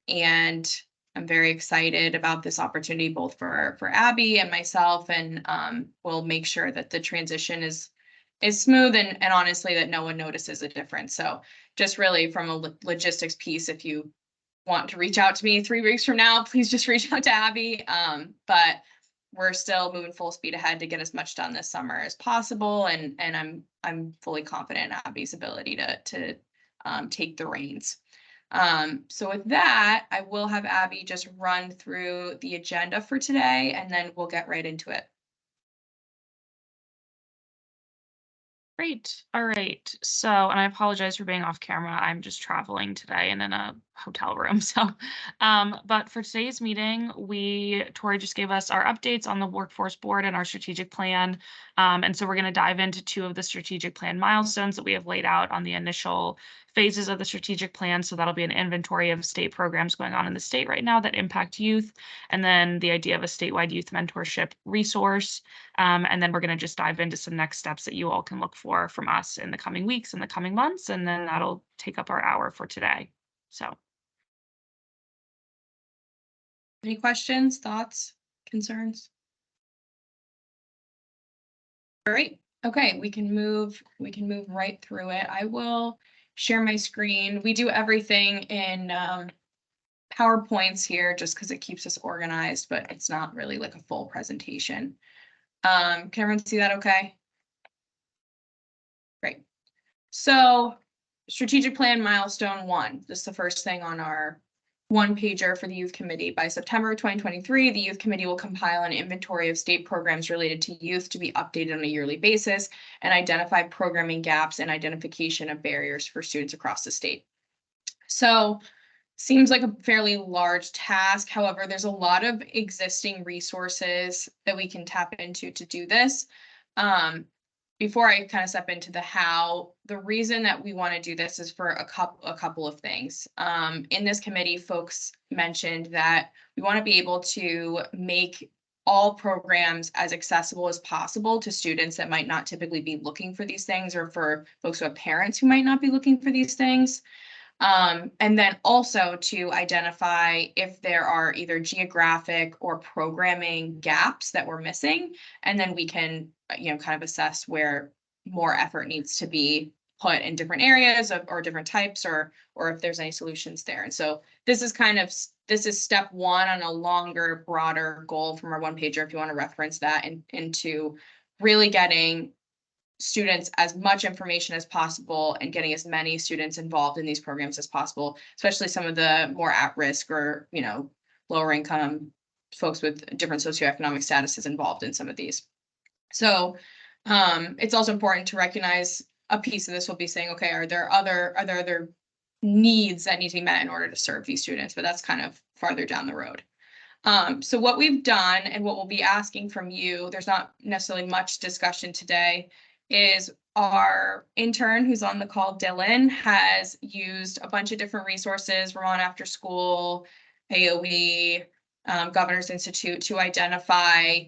And I'm very excited about this opportunity, both for Abby and myself, and we'll make sure that the transition is smooth and honestly that no one notices a difference. So just really from a logistics piece, if you want to reach out to me 3 weeks from now, please just reach out to Abby. But we're still moving full speed ahead to get as much done this summer as possible, and I'm fully confident in Abby's ability to take the reins. So with that, I will have Abby just run through the agenda for today, and then we'll get right into it. Great. All right. So, and I apologize for being off camera. I'm just traveling today and in a hotel room. But for today's meeting, Tori just gave us our updates on the workforce board and our strategic plan. And so we're going to dive into 2 of the strategic plan milestones that we have laid out on the initial phases of the strategic plan. So that'll be an inventory of state programs going on in the state right now that impact youth, and then the idea of a statewide youth mentorship resource. And then we're going to just dive into some next steps that you all can look for from us in the coming weeks and the coming months. And then that'll take up our hour for today. So, Any questions, thoughts, concerns? All right. Okay, we can move right through it. I will share my screen. We do everything in PowerPoints here just because it keeps us organized, but it's not really like a full presentation. Can everyone see that okay? Great. So strategic plan milestone 1, this is the first thing on our 1-pager for the youth committee. By September 2023, the youth committee will compile an inventory of state programs related to youth to be updated on a yearly basis and identify programming gaps and identification of barriers for students across the state. So seems like a fairly large task. However, there's a lot of existing resources that we can tap into to do this. Before I kind of step into the how, the reason that we want to do this is for a couple of things. In this committee, folks mentioned that we want to be able to make all programs as accessible as possible to students that might not typically be looking for these things, or for folks who have parents who might not be looking for these things. And then also to identify if there are either geographic or programming gaps that we're missing, and then we can, kind of assess where more effort needs to be put in different areas or different types, or if there's any solutions there. And so this is step 1 on a longer, broader goal from our 1-pager, if you want to reference that, into really getting students as much information as possible and getting as many students involved in these programs as possible, especially some of the more at-risk or, lower income folks with different socioeconomic statuses involved in some of these. So it's also important to recognize a piece of this will be saying, okay, are there other needs that need to be met in order to serve these students? But that's kind of farther down the road. So what we've done and what we'll be asking from you, there's not necessarily much discussion today, is our intern who's on the call, Dylan, has used a bunch of different resources, Vermont After School, AOE, Governor's Institute, to identify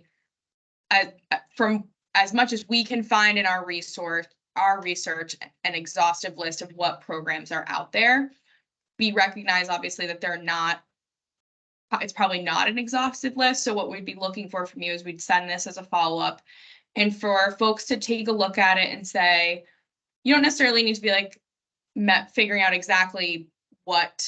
from as much as we can find in our research, an exhaustive list of what programs are out there. We recognize obviously that it's probably not an exhaustive list. So what we'd be looking for from you is we'd send this as a follow-up, and for folks to take a look at it and say, you don't necessarily need to be like figuring out exactly what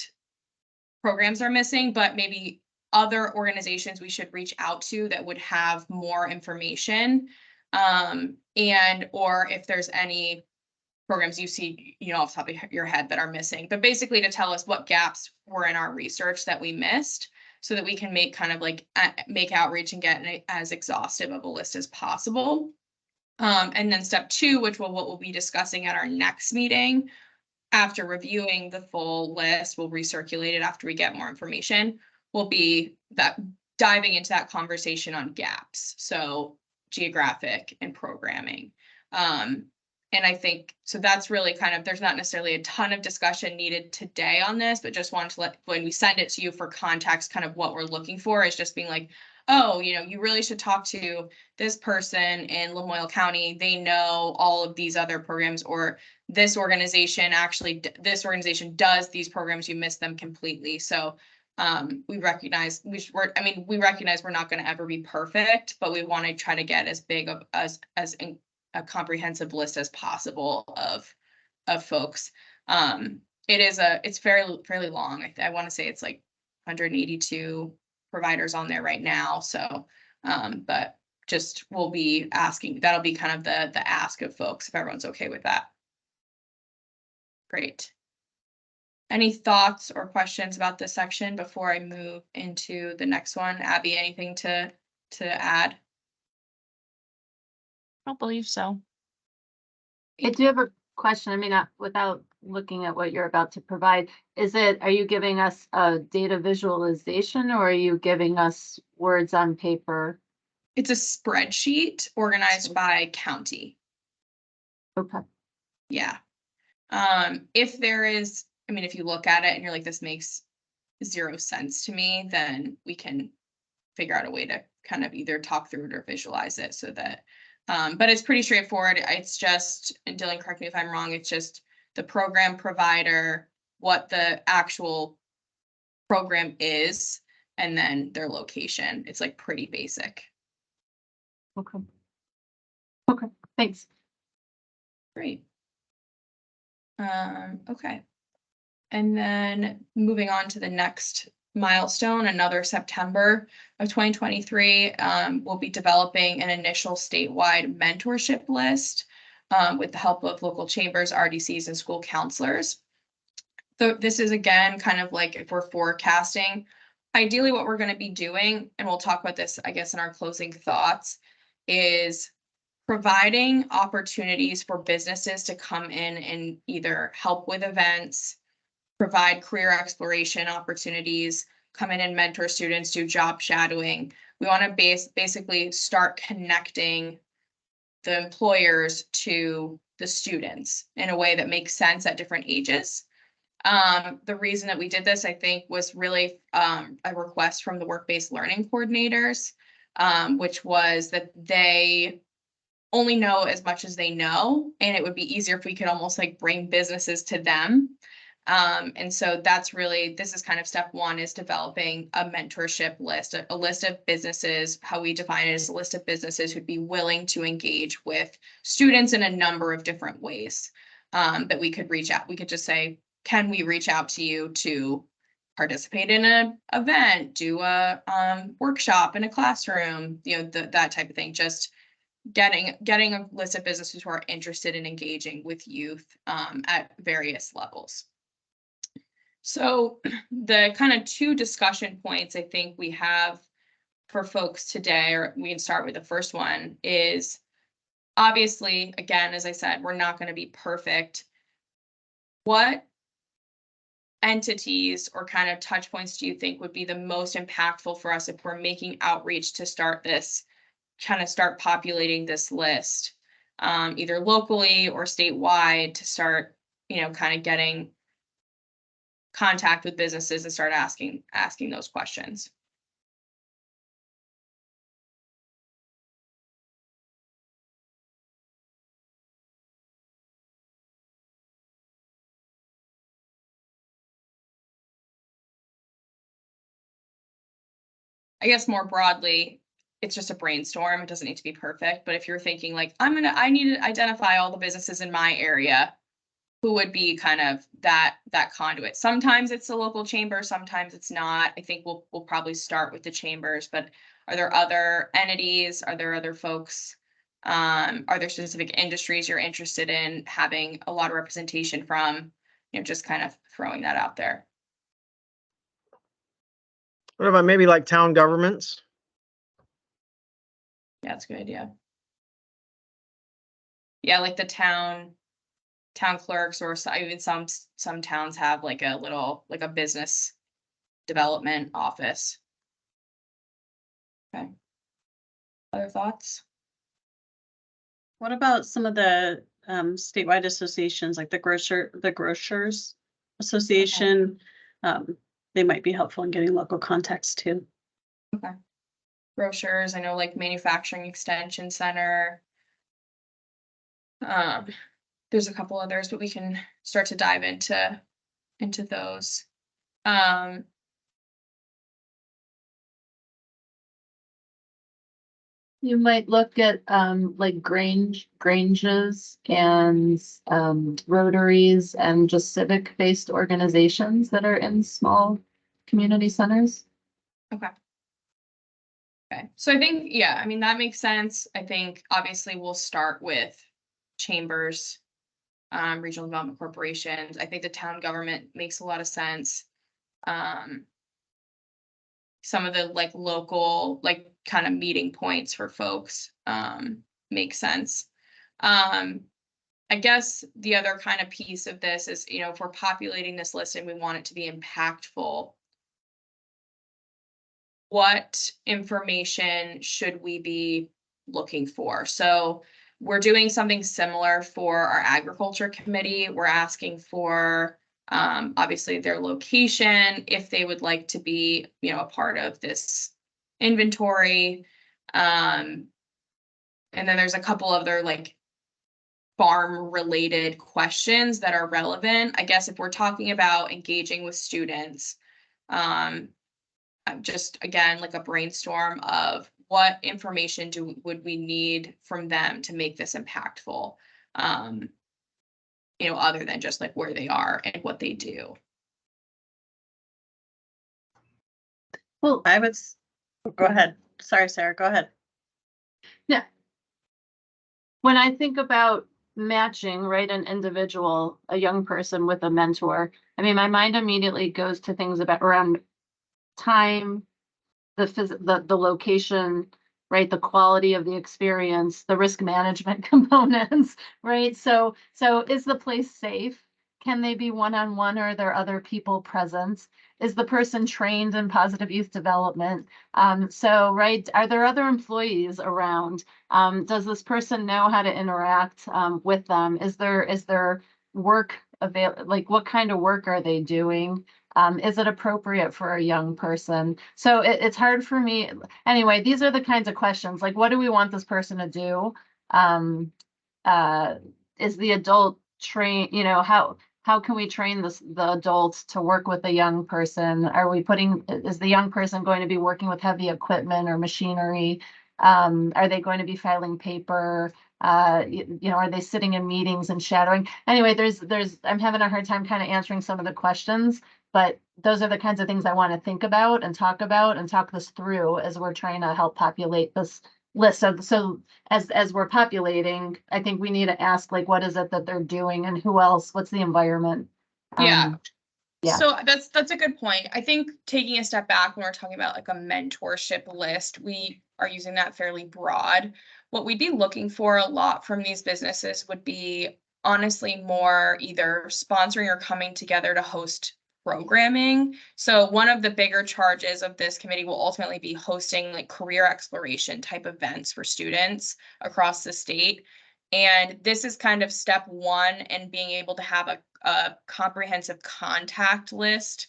programs are missing, but maybe other organizations we should reach out to that would have more information, or if there's any programs you see, off the top of your head that are missing, but basically to tell us what gaps were in our research that we missed, so that we can make kind of like make outreach and get as exhaustive of a list as possible. And then step 2, which what we'll be discussing at our next meeting, after reviewing the full list, we'll recirculate it after we get more information, will be that diving into that conversation on gaps. So geographic and programming. And I think, so that's really kind of, there's not necessarily a ton of discussion needed today on this, but just wanted to let, when we send it to you for context, kind of what we're looking for is just being like, oh, you really should talk to this person in Lamoille County. They know all of these other programs, or this organization does these programs, you missed them completely. So we recognize we recognize we're not going to ever be perfect, but we want to try to get as big of a comprehensive list as possible of folks. It's fairly long. I want to say it's like 182 providers on there right now. So, but just we'll be asking, that'll be kind of the ask of folks, if everyone's okay with that. Great. Any thoughts or questions about this section before I move into the next one? Abby, anything to add? I don't believe so. I do have a question. I mean, without looking at what you're about to provide, are you giving us a data visualization or are you giving us words on paper? It's a spreadsheet organized by county. Okay. Yeah. If there is, if you look at it and you're like, this makes zero sense to me, then we can figure out a way to kind of either talk through it or visualize it so that, but it's pretty straightforward. It's just, and Dylan, correct me if I'm wrong, it's just the program provider, what the actual program is, and then their location. It's like pretty basic. Okay. Okay, thanks. Great. Okay. And then moving on to the next milestone, another September of 2023, we'll be developing an initial statewide mentorship list with the help of local chambers, RDCs, and school counselors. So this is, again, kind of like if we're forecasting, ideally what we're going to be doing, and we'll talk about this, I guess, in our closing thoughts, is providing opportunities for businesses to come in and either help with events, provide career exploration opportunities, come in and mentor students, do job shadowing. We want to basically start connecting the employers to the students in a way that makes sense at different ages. The reason that we did this, I think, was really a request from the work-based learning coordinators, which was that they only know as much as they know, and it would be easier if we could almost like bring businesses to them. And so that's really, this is kind of step one, is developing a mentorship list, a list of businesses. How we define it is a list of businesses who'd be willing to engage with students in a number of different ways that we could reach out. We could just say, can we reach out to you to participate in an event, do a workshop in a classroom, that type of thing. Just getting a list of businesses who are interested in engaging with youth at various levels. So the kind of two discussion points I think we have for folks today, or we can start with the first one, is obviously, again, as I said, we're not going to be perfect. What entities or kind of touch points do you think would be the most impactful for us if we're making outreach to start populating this list, either locally or statewide, to start, kind of getting contact with businesses and start asking those questions? I guess more broadly, it's just a brainstorm. It doesn't need to be perfect, but if you're thinking like, I need to identify all the businesses in my area, who would be kind of that conduit. Sometimes it's the local chamber, sometimes it's not. I think we'll probably start with the chambers, but are there other entities? Are there other folks? Are there specific industries you're interested in having a lot of representation from? Just kind of throwing that out there. What about maybe like town governments? Yeah, that's a good idea. Yeah, like the town clerks, or even some towns have like a business development office. Okay. Other thoughts? What about some of the statewide associations, like the Grocers Association? They might be helpful in getting local context too. Okay. Grocers, I know, like Manufacturing Extension Center. There's a couple others, but we can start to dive into those. You might look at like Granges and Rotaries and just civic-based organizations that are in small community centers. Okay, so I think, yeah, I mean, that makes sense. I think obviously we'll start with chambers, regional development corporations. I think the town government makes a lot of sense. Some of the like local, like kind of meeting points for folks, make sense. I guess the other kind of piece of this is, you know, if we're populating this list and we want it to be impactful, what information should we be looking for? So we're doing something similar for our agriculture committee. We're asking for obviously their location, if they would like to be, you know, a part of this inventory. And then there's a couple other like farm related questions that are relevant. I guess if we're talking about engaging with students, just again, like a brainstorm of what information would we need from them to make this impactful, you know, other than just like where they are and what they do. Well, I would, go ahead. Sorry, Sarah, go ahead. when I think about matching, right, an individual, a young person with a mentor, I mean, my mind immediately goes to things about around time, the location, right, the quality of the experience, the risk management components, right? So is the place safe? Can they be one-on-one, or are there other people present? Is the person trained in positive youth development? So, right, are there other employees around? Does this person know how to interact with them? Is there work available? Like, what kind of work are they doing? Is it appropriate for a young person? So it's hard for me. Anyway, these are the kinds of questions, like, what do we want this person to do? Is the adult train, you know, how can we train the adults to work with a young person? Is the young person going to be working with heavy equipment or machinery? Are they going to be filing paper? You know, are they sitting in meetings and shadowing? Anyway, I'm having a hard time kind of answering some of the questions, but those are the kinds of things I want to think about and talk this through as we're trying to help populate this list. So as we're populating, I think we need to ask, like, what is it that they're doing and who else, what's the environment? Yeah. Yeah. So that's a good point. I think taking a step back when we're talking about like a mentorship list, we are using that fairly broad. What we'd be looking for a lot from these businesses would be honestly more either sponsoring or coming together to host programming. So one of the bigger charges of this committee will ultimately be hosting like career exploration type events for students across the state. And this is kind of step one in being able to have a comprehensive contact list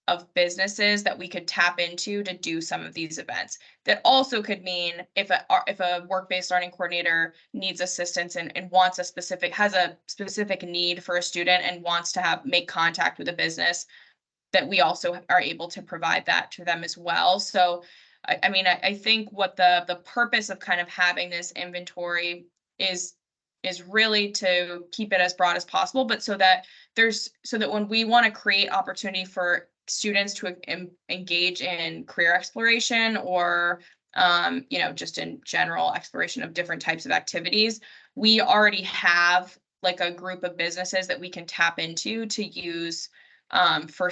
of businesses that we could tap into to do some of these events. That also could mean if a work-based learning coordinator needs assistance and has a specific need for a student and wants to make contact with a business, that we also are able to provide that to them as well. So I mean, I think what the purpose of kind of having this inventory is really to keep it as broad as possible, but so that when we want to create opportunity for students to engage in career exploration or you know, just in general exploration of different types of activities, we already have like a group of businesses that we can tap into to use for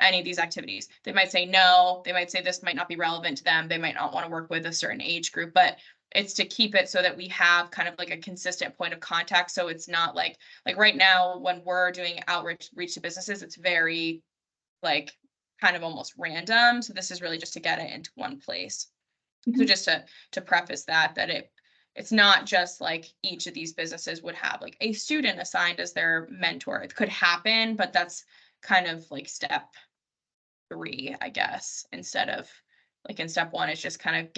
any of these activities. They might say no, they might say this might not be relevant to them, they might not want to work with a certain age group, but it's to keep it so that we have kind of like a consistent point of contact. So it's not like right now when we're doing outreach to businesses, it's very like kind of almost random. So this is really just to get it into one place. So just to preface that it's not just like each of these businesses would have like a student assigned as their mentor. It could happen, but that's kind of like step 3, I guess, instead of like in step 1, it's just kind of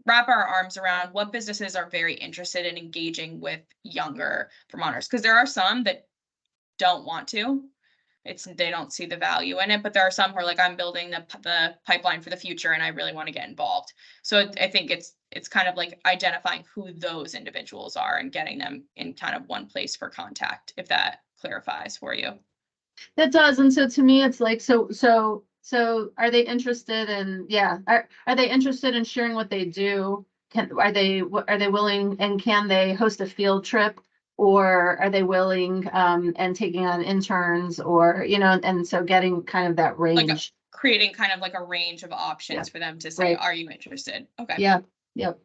wrap our arms around what businesses are very interested in engaging with younger Vermonters. Because there are some that don't want to. they don't see the value in it, but there are some who are like, I'm building the pipeline for the future and I really want to get involved. So I think it's kind of like identifying who those individuals are and getting them in kind of one place for contact, if that clarifies for you. That does, and so to me, it's like, so are they interested in, are they interested in sharing what they do? Are they willing, and can they host a field trip? Or are they willing, and taking on interns, or, and so getting kind of that range. Creating kind of like a range of options Yeah. for them to say, Right. are you interested? Okay. Yeah, yep.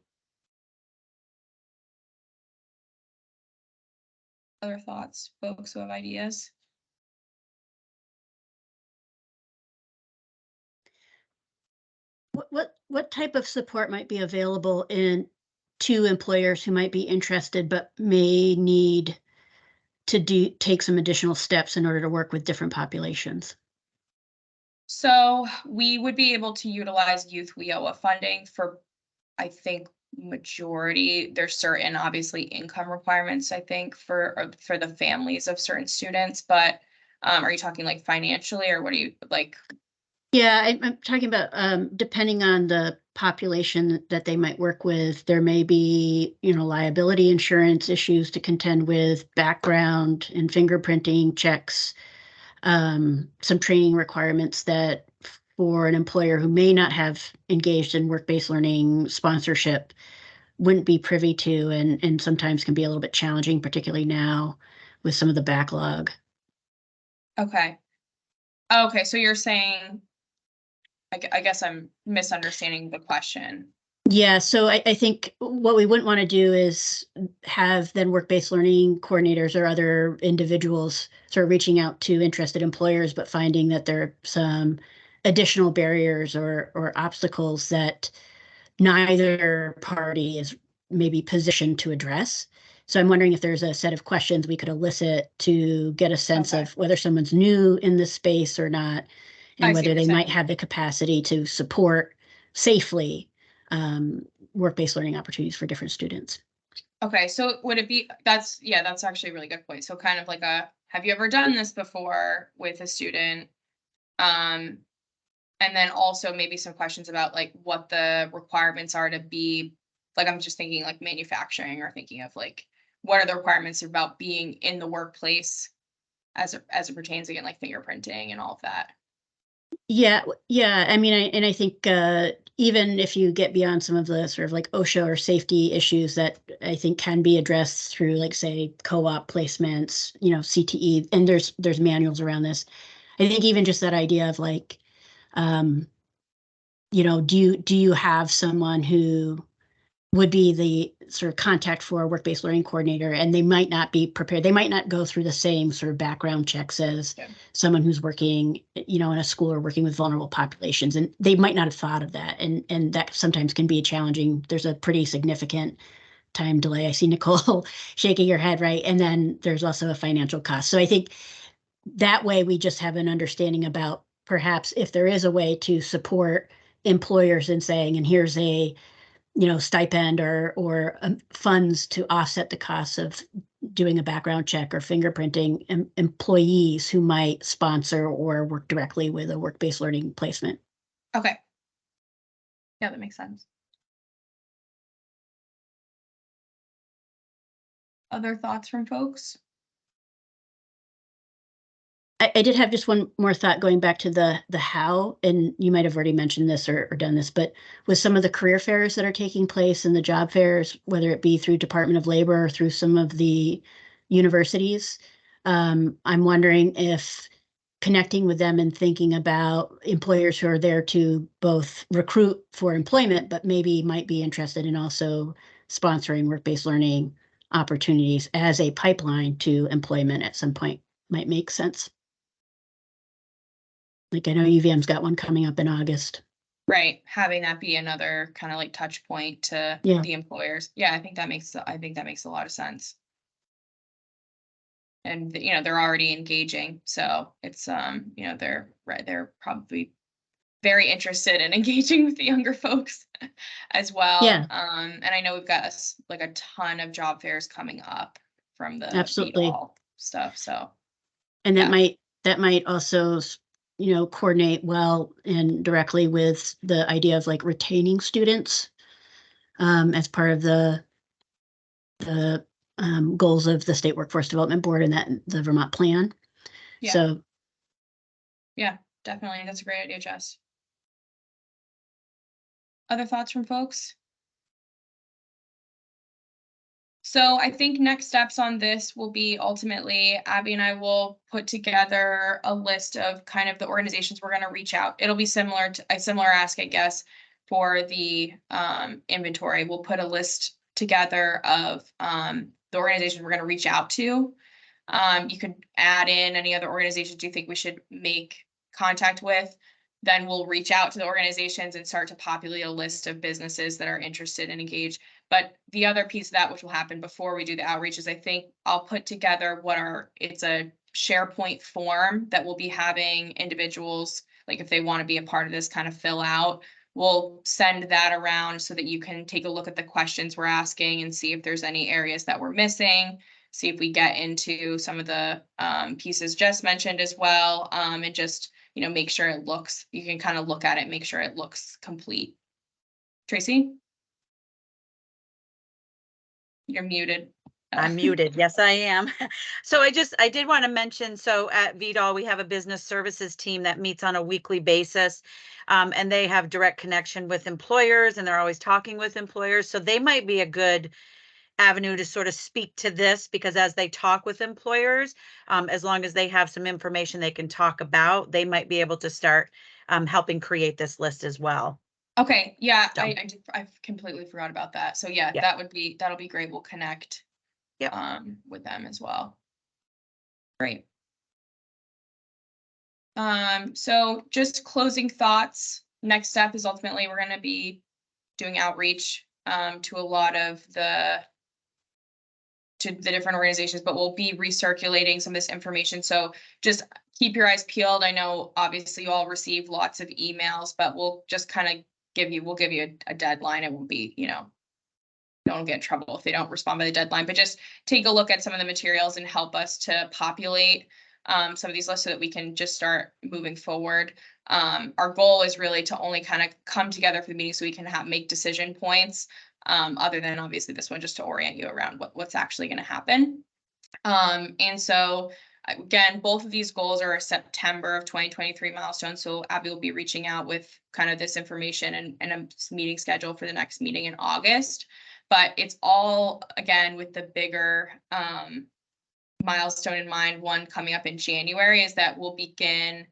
Other thoughts, folks who have ideas? What type of support might be available to employers who might be interested but may need to take some additional steps in order to work with different populations? So we would be able to utilize Youth WIOA funding for, I think, majority. There's certain, obviously, income requirements, I think, for the families of certain students, but are you talking like financially, or what are you like? Yeah, I'm talking about depending on the population that they might work with, there may be, liability insurance issues to contend with, background and fingerprinting checks, some training requirements that for an employer who may not have engaged in work-based learning sponsorship wouldn't be privy to, and sometimes can be a little bit challenging, particularly now with some of the backlog. Okay. Okay, so you're saying, I guess I'm misunderstanding the question. Yeah, so I think what we wouldn't want to do is have then work-based learning coordinators or other individuals sort of reaching out to interested employers, but finding that there are some additional barriers or obstacles that neither party is maybe positioned to address. So I'm wondering if there's a set of questions we could elicit to get a sense Okay. of whether someone's new in this space or not, I and see whether what they you're might saying. have the capacity to support safely work-based learning opportunities for different students. Okay, so would it be, that's actually a really good point. So kind of like have you ever done this before with a student? And then also maybe some questions about like what the requirements are to be, like, I'm just thinking like manufacturing, or thinking of like, what are the requirements about being in the workplace as it pertains, again, like fingerprinting and all of that. Yeah. I mean, I think even if you get beyond some of the sort of like OSHA or safety issues that I think can be addressed through, like, say, co-op placements, CTE, and there's manuals around this. I think even just that idea of like, do you have someone who would be the sort of contact for a work-based learning coordinator, and they might not be prepared. They might not go through the same sort of background checks as someone who's working, in a school or working with vulnerable populations, and they might not have thought of that. And that sometimes can be challenging. There's a pretty significant time delay. I see Nicole shaking her head, right? And then there's also a financial cost. So I think that way we just have an understanding about perhaps if there is a way to support employers in saying, and here's a stipend or funds to offset the costs of doing a background check or fingerprinting employees who might sponsor or work directly with a work-based learning placement. Okay. Yeah, that makes sense. Other thoughts from folks? I did have just one more thought going back to the how, and you might have already mentioned this or done this, but with some of the career fairs that are taking place and the job fairs, whether it be through Department of Labor or through some of the universities, I'm wondering if connecting with them and thinking about employers who are there to both recruit for employment, but maybe might be interested in also sponsoring work-based learning opportunities as a pipeline to employment at some point might make sense. Like, I know UVM's got one coming up in August. Right, having that be another kind of like touch point to Yeah. the employers. Yeah, I think that makes a lot of sense. And they're already engaging, so it's they're probably very interested in engaging with the younger folks as well. Yeah. And I know we've got like a ton of job fairs coming up from the Absolutely. all stuff. So And that yeah. might that might also, coordinate well and directly with the idea of like retaining students as part of the goals of the State Workforce Development Board and that the Vermont Plan. Yeah. So Definitely. That's a great idea, Jess. Other thoughts from folks? So I think next steps on this will be ultimately Abby and I will put together a list of kind of the organizations we're going to reach out. It'll be similar to a similar ask, I guess, for the inventory. We'll put a list together of the organizations we're going to reach out to. You could add in any other organizations you think we should make contact with. Then we'll reach out to the organizations and start to populate a list of businesses that are interested and engaged. But the other piece of that, which will happen before we do the outreach, is I think I'll put together it's a SharePoint form that we'll be having individuals, like if they want to be a part of this, kind of fill out. We'll send that around so that you can take a look at the questions we're asking and see if there's any areas that we're missing. See if we get into some of the pieces Jess mentioned as well, and just, make sure it looks, you can kind of look at it, make sure it looks complete. Tracy? You're muted. I'm muted. Yes, I am. So I did want to mention, so at VDOL, we have a business services team that meets on a weekly basis. And they have direct connection with employers and they're always talking with employers. So they might be a good avenue to sort of speak to this, because as they talk with employers, as long as they have some information they can talk about, they might be able to start helping create this list as well. Okay, yeah, So- I completely forgot about that. So yeah, Yeah. that'll be great. We'll connect Yep. With them as well. Great. So just closing thoughts. Next step is ultimately we're going to be doing outreach to a lot of the different organizations, but we'll be recirculating some of this information. So just keep your eyes peeled. I know obviously you all receive lots of emails, but we'll just kind of give you a deadline. It won't be, don't get in trouble if they don't respond by the deadline, but just take a look at some of the materials and help us to populate some of these lists so that we can just start moving forward. Our goal is really to only kind of come together for the meeting so we can make decision points, other than obviously this one, just to orient you around what's actually going to happen. And so again, both of these goals are a September of 2023 milestone. So Abby will be reaching out with kind of this information and a meeting schedule for the next meeting in August. But it's all, again, with the bigger milestone in mind. One coming up in January is that we'll begin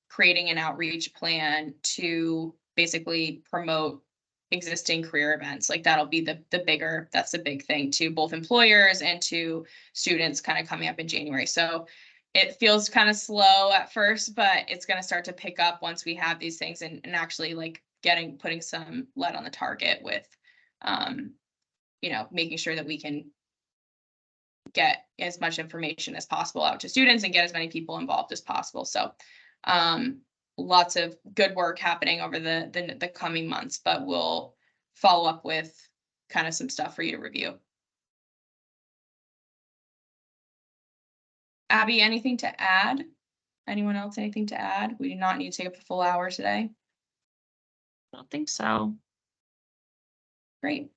creating an outreach plan to basically promote existing career events. Like that'll be that's the big thing to both employers and to students kind of coming up in January. So it feels kind of slow at first, but it's going to start to pick up once we have these things and actually like putting some lead on the target with, making sure that we can get as much information as possible out to students and get as many people involved as possible. So lots of good work happening over the coming months, but we'll follow up with kind of some stuff for you to review. Abby, anything to add? Anyone else, anything to add? We do not need to take up the full hour today. I don't think so. Great.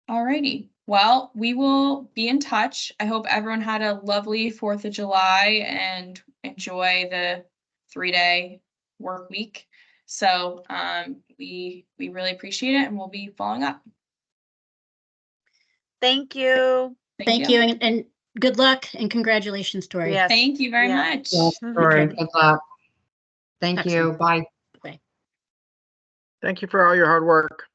All righty. Well, we will be in touch. I hope everyone had a lovely 4th of July and enjoy the 3-day work week. So we really appreciate it and we'll be following up. Thank you. thank you and good luck and congratulations, Tori. Yes. Thank you very Yeah. much. Yes, Tori, good luck. Thank you. Excellent. Bye. Thank you for all your hard work.